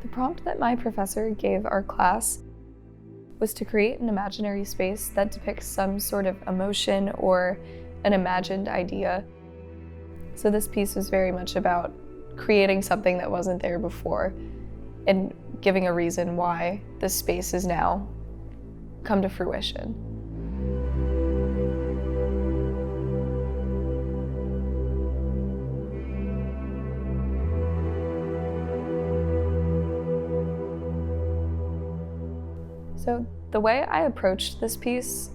The prompt that my professor gave our class was to create an imaginary space that depicts some sort of emotion or an imagined idea. So this piece was very much about creating something that wasn't there before and giving a reason why this space is now come to fruition. So the way I approached this piece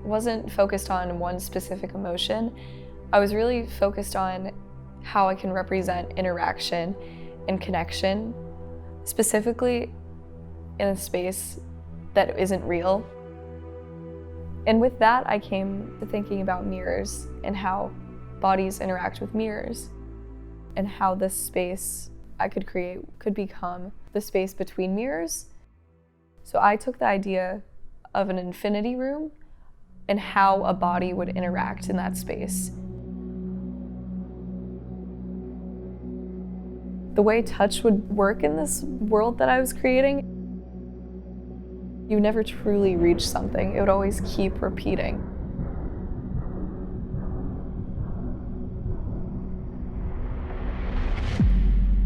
wasn't focused on one specific emotion. I was really focused on how I can represent interaction and connection, specifically in a space that isn't real. And with that, I came to thinking about mirrors and how bodies interact with mirrors, and how this space I could create could become the space between mirrors. So I took the idea of an infinity room and how a body would interact in that space. The way touch would work in this world that I was creating, you never truly reach something. It would always keep repeating.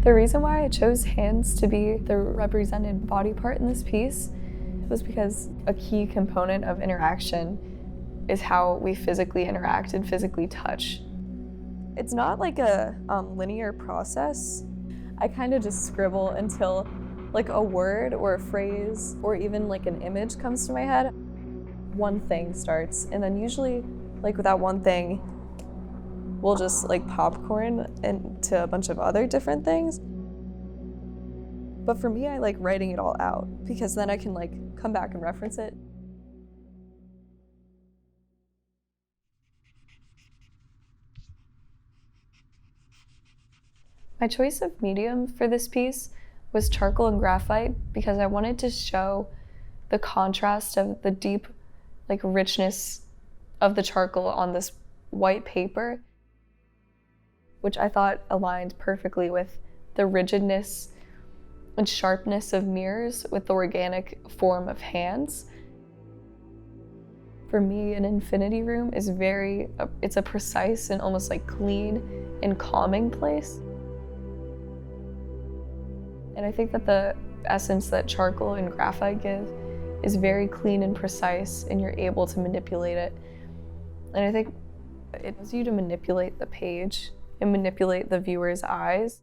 The reason why I chose hands to be the represented body part in this piece was because a key component of interaction is how we physically interact and physically touch. It's not like a linear process. I kind of just scribble until like a word or a phrase or even like an image comes to my head. One thing starts, and then usually like with that one thing, we'll just like popcorn into a bunch of other different things. But for me, I like writing it all out because then I can like come back and reference it. My choice of medium for this piece was charcoal and graphite because I wanted to show the contrast of the deep like richness of the charcoal on this white paper, which I thought aligned perfectly with the rigidness and sharpness of mirrors with the organic form of hands. For me, an infinity room is it's a precise and almost like clean and calming place. And I think that the essence that charcoal and graphite give is very clean and precise, and you're able to manipulate it. And I think it allows you to manipulate the page and manipulate the viewer's eyes.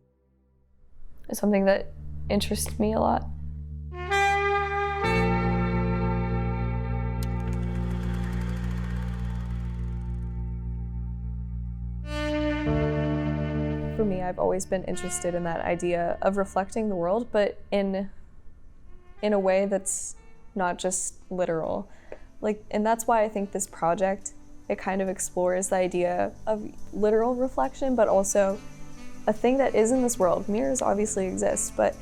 It's something that interests me a lot. For me, I've always been interested in that idea of reflecting the world, but in a way that's not just literal. And that's why I think this project, it kind of explores the idea of literal reflection, but also a thing that is in this world. Mirrors obviously exist, but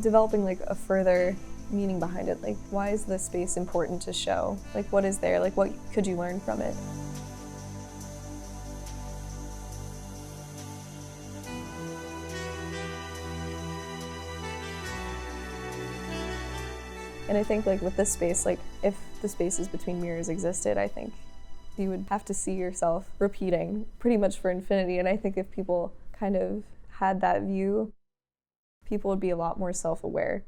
developing like a further meaning behind it. Like, why is this space important to show? Like, what is there? Like, what could you learn from it? And I think like with this space, like if the spaces between mirrors existed, I think you would have to see yourself repeating pretty much for infinity. And I think if people kind of had that view, people would be a lot more self-aware.